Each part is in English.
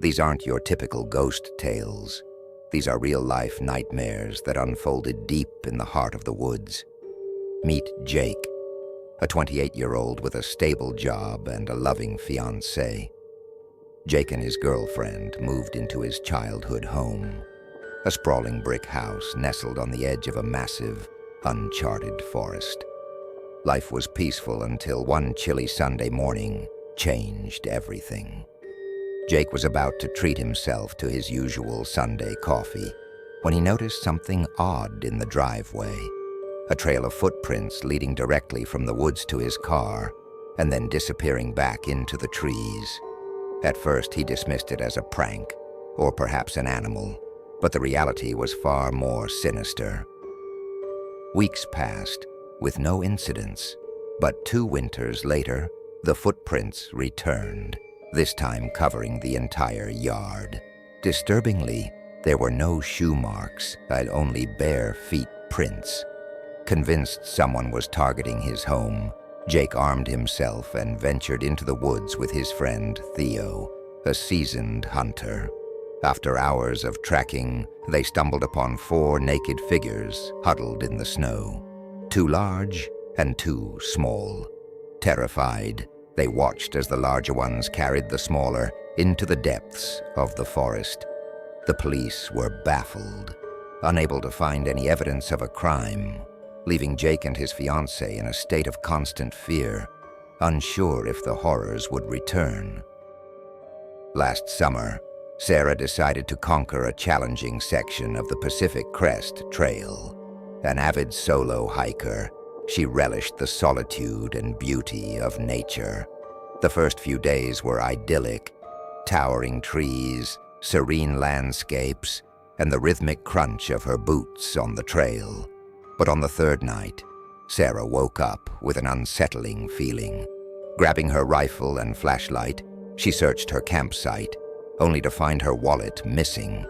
These aren't your typical ghost tales. These are real-life nightmares that unfolded deep in the heart of the woods. Meet Jake, a 28-year-old with a stable job and a loving fiancée. Jake and his girlfriend moved into his childhood home, a sprawling brick house nestled on the edge of a massive, uncharted forest. Life was peaceful until one chilly Sunday morning changed everything. Jake was about to treat himself to his usual Sunday coffee when he noticed something odd in the driveway, a trail of footprints leading directly from the woods to his car and then disappearing back into the trees. At first, he dismissed it as a prank, or perhaps an animal, but the reality was far more sinister. Weeks passed, with no incidents, but 2 winters later, the footprints returned, this time covering the entire yard. Disturbingly, there were no shoe marks, and only bare feet prints. Convinced someone was targeting his home, Jake armed himself and ventured into the woods with his friend Theo, a seasoned hunter. After hours of tracking, they stumbled upon 4 naked figures huddled in the snow, 2 large and 2 small. Terrified, they watched as the larger ones carried the smaller into the depths of the forest. The police were baffled, unable to find any evidence of a crime, leaving Jake and his fiancée in a state of constant fear, unsure if the horrors would return. Last summer, Sarah decided to conquer a challenging section of the Pacific Crest Trail. An avid solo hiker, she relished the solitude and beauty of nature. The first few days were idyllic, towering trees, serene landscapes, and the rhythmic crunch of her boots on the trail. But on the 3rd night, Sarah woke up with an unsettling feeling. Grabbing her rifle and flashlight, she searched her campsite, only to find her wallet missing.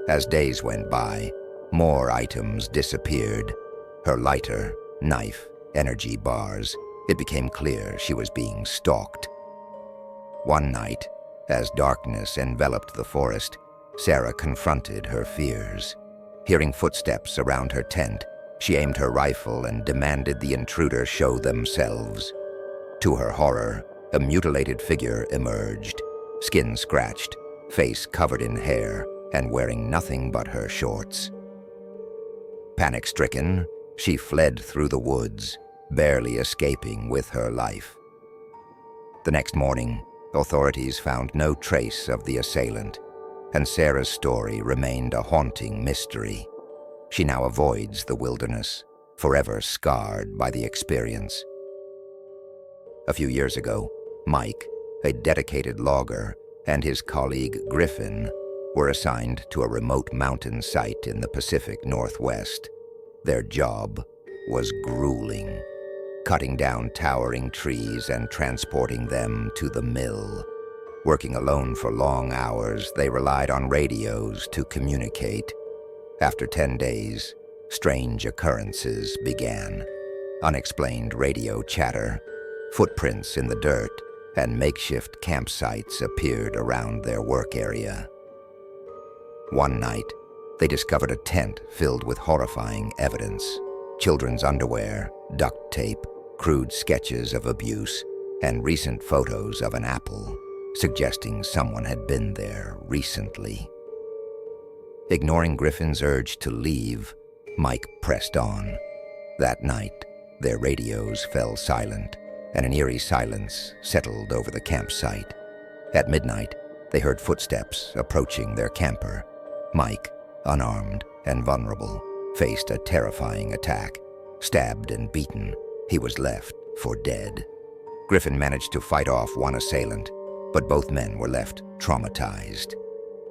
As days went by, more items disappeared. Her lighter, knife, energy bars. It became clear she was being stalked. One night, as darkness enveloped the forest, Sarah confronted her fears. Hearing footsteps around her tent, she aimed her rifle and demanded the intruder show themselves. To her horror, a mutilated figure emerged, skin scratched, face covered in hair, and wearing nothing but her shorts. Panic-stricken, she fled through the woods, barely escaping with her life. The next morning, authorities found no trace of the assailant, and Sarah's story remained a haunting mystery. She now avoids the wilderness, forever scarred by the experience. A few years ago, Mike, a dedicated logger, and his colleague Griffin were assigned to a remote mountain site in the Pacific Northwest. Their job was grueling, cutting down towering trees and transporting them to the mill. Working alone for long hours, they relied on radios to communicate. After 10 days, strange occurrences began. Unexplained radio chatter, footprints in the dirt, and makeshift campsites appeared around their work area. One night, they discovered a tent filled with horrifying evidence: children's underwear, duct tape, crude sketches of abuse, and recent photos of an apple, suggesting someone had been there recently. Ignoring Griffin's urge to leave, Mike pressed on. That night, their radios fell silent, and an eerie silence settled over the campsite. At midnight, they heard footsteps approaching their camper. Mike, unarmed and vulnerable, faced a terrifying attack. Stabbed and beaten, he was left for dead. Griffin managed to fight off one assailant, but both men were left traumatized.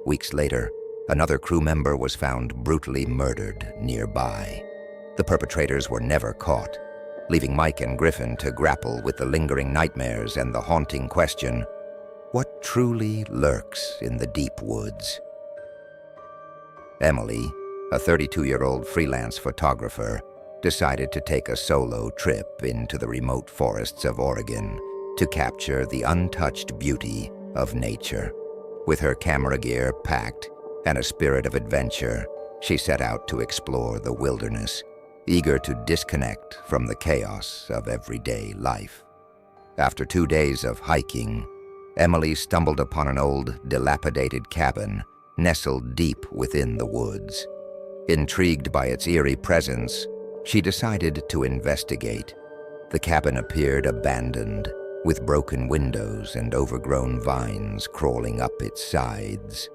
Weeks later, another crew member was found brutally murdered nearby. The perpetrators were never caught, leaving Mike and Griffin to grapple with the lingering nightmares and the haunting question, what truly lurks in the deep woods? Emily, a 32-year-old freelance photographer, decided to take a solo trip into the remote forests of Oregon to capture the untouched beauty of nature. With her camera gear packed and a spirit of adventure, she set out to explore the wilderness, eager to disconnect from the chaos of everyday life. After 2 days of hiking, Emily stumbled upon an old, dilapidated cabin nestled deep within the woods. Intrigued by its eerie presence, she decided to investigate. The cabin appeared abandoned, with broken windows and overgrown vines crawling up its sides.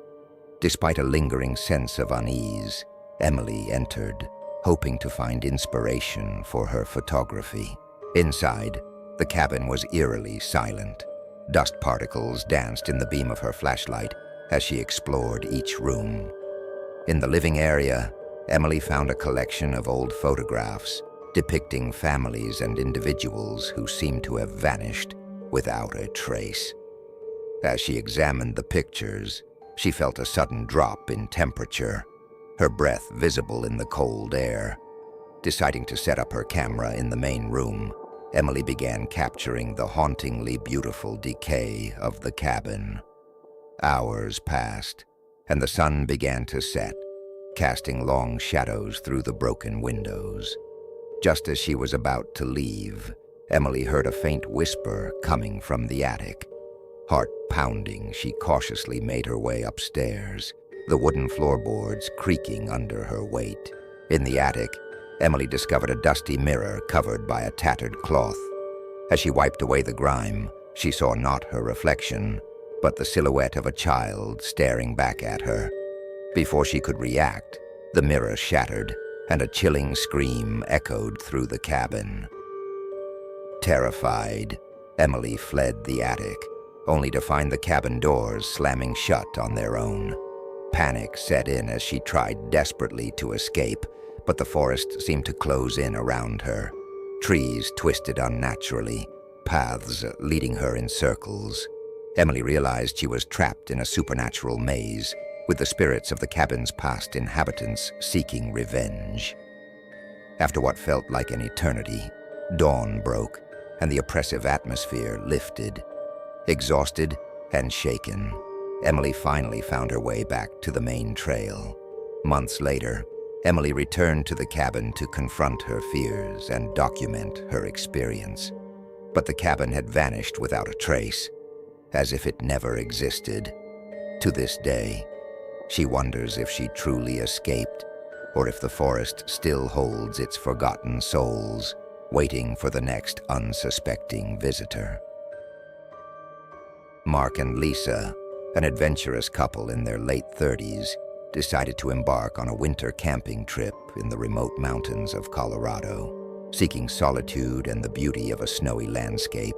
Despite a lingering sense of unease, Emily entered, hoping to find inspiration for her photography. Inside, the cabin was eerily silent. Dust particles danced in the beam of her flashlight as she explored each room. In the living area, Emily found a collection of old photographs depicting families and individuals who seemed to have vanished without a trace. As she examined the pictures, she felt a sudden drop in temperature, her breath visible in the cold air. Deciding to set up her camera in the main room, Emily began capturing the hauntingly beautiful decay of the cabin. Hours passed, and the sun began to set, casting long shadows through the broken windows. Just as she was about to leave, Emily heard a faint whisper coming from the attic. Heart pounding, she cautiously made her way upstairs, the wooden floorboards creaking under her weight. In the attic, Emily discovered a dusty mirror covered by a tattered cloth. As she wiped away the grime, she saw not her reflection, but the silhouette of a child staring back at her. Before she could react, the mirror shattered, and a chilling scream echoed through the cabin. Terrified, Emily fled the attic, only to find the cabin doors slamming shut on their own. Panic set in as she tried desperately to escape, but the forest seemed to close in around her. Trees twisted unnaturally, paths leading her in circles. Emily realized she was trapped in a supernatural maze, with the spirits of the cabin's past inhabitants seeking revenge. After what felt like an eternity, dawn broke, and the oppressive atmosphere lifted. Exhausted and shaken, Emily finally found her way back to the main trail. Months later, Emily returned to the cabin to confront her fears and document her experience. But the cabin had vanished without a trace, as if it never existed. To this day, she wonders if she truly escaped, or if the forest still holds its forgotten souls, waiting for the next unsuspecting visitor. Mark and Lisa, an adventurous couple in their late 30s, decided to embark on a winter camping trip in the remote mountains of Colorado. Seeking solitude and the beauty of a snowy landscape,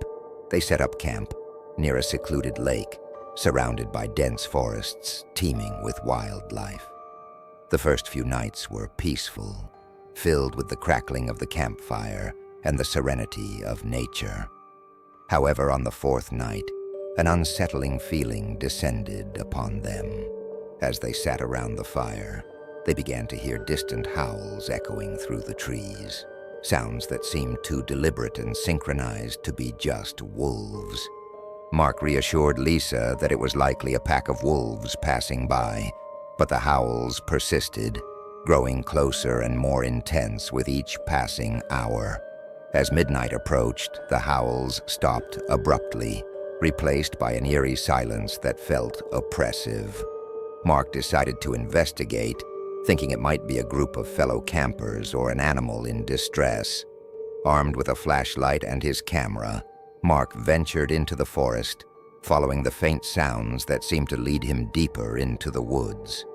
they set up camp near a secluded lake, surrounded by dense forests teeming with wildlife. The first few nights were peaceful, filled with the crackling of the campfire and the serenity of nature. However, on the fourth night, an unsettling feeling descended upon them. As they sat around the fire, they began to hear distant howls echoing through the trees, sounds that seemed too deliberate and synchronized to be just wolves. Mark reassured Lisa that it was likely a pack of wolves passing by, but the howls persisted, growing closer and more intense with each passing hour. As midnight approached, the howls stopped abruptly, replaced by an eerie silence that felt oppressive. Mark decided to investigate, thinking it might be a group of fellow campers or an animal in distress. Armed with a flashlight and his camera, Mark ventured into the forest, following the faint sounds that seemed to lead him deeper into the woods.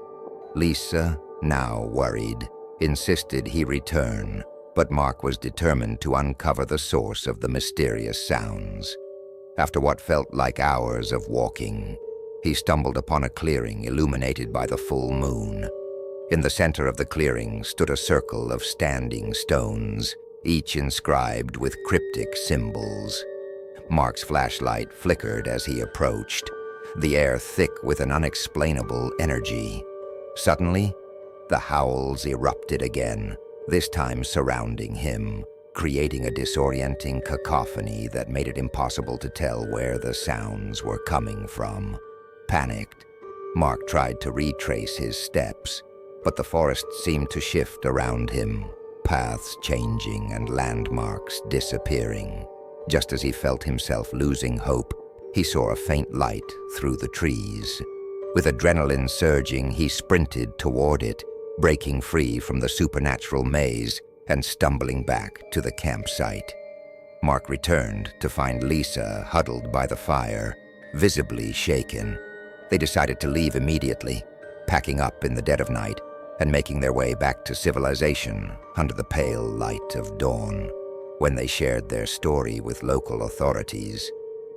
Lisa, now worried, insisted he return, but Mark was determined to uncover the source of the mysterious sounds. After what felt like hours of walking, he stumbled upon a clearing illuminated by the full moon. In the center of the clearing stood a circle of standing stones, each inscribed with cryptic symbols. Mark's flashlight flickered as he approached, the air thick with an unexplainable energy. Suddenly, the howls erupted again, this time surrounding him, creating a disorienting cacophony that made it impossible to tell where the sounds were coming from. Panicked, Mark tried to retrace his steps, but the forest seemed to shift around him, paths changing and landmarks disappearing. Just as he felt himself losing hope, he saw a faint light through the trees. With adrenaline surging, he sprinted toward it, breaking free from the supernatural maze and stumbling back to the campsite. Mark returned to find Lisa huddled by the fire, visibly shaken. They decided to leave immediately, packing up in the dead of night and making their way back to civilization under the pale light of dawn. When they shared their story with local authorities,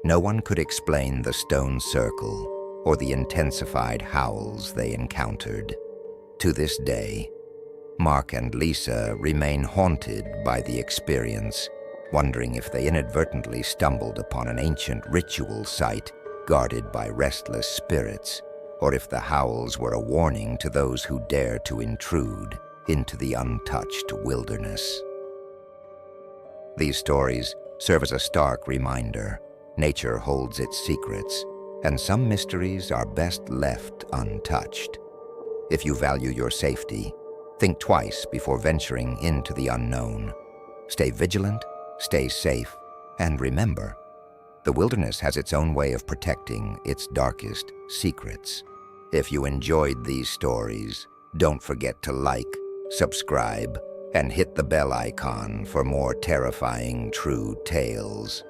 no one could explain the stone circle or the intensified howls they encountered. To this day, Mark and Lisa remain haunted by the experience, wondering if they inadvertently stumbled upon an ancient ritual site guarded by restless spirits, or if the howls were a warning to those who dare to intrude into the untouched wilderness. These stories serve as a stark reminder. Nature holds its secrets, and some mysteries are best left untouched. If you value your safety, think twice before venturing into the unknown. Stay vigilant, stay safe, and remember, the wilderness has its own way of protecting its darkest secrets. If you enjoyed these stories, don't forget to like, subscribe, and hit the bell icon for more terrifying true tales.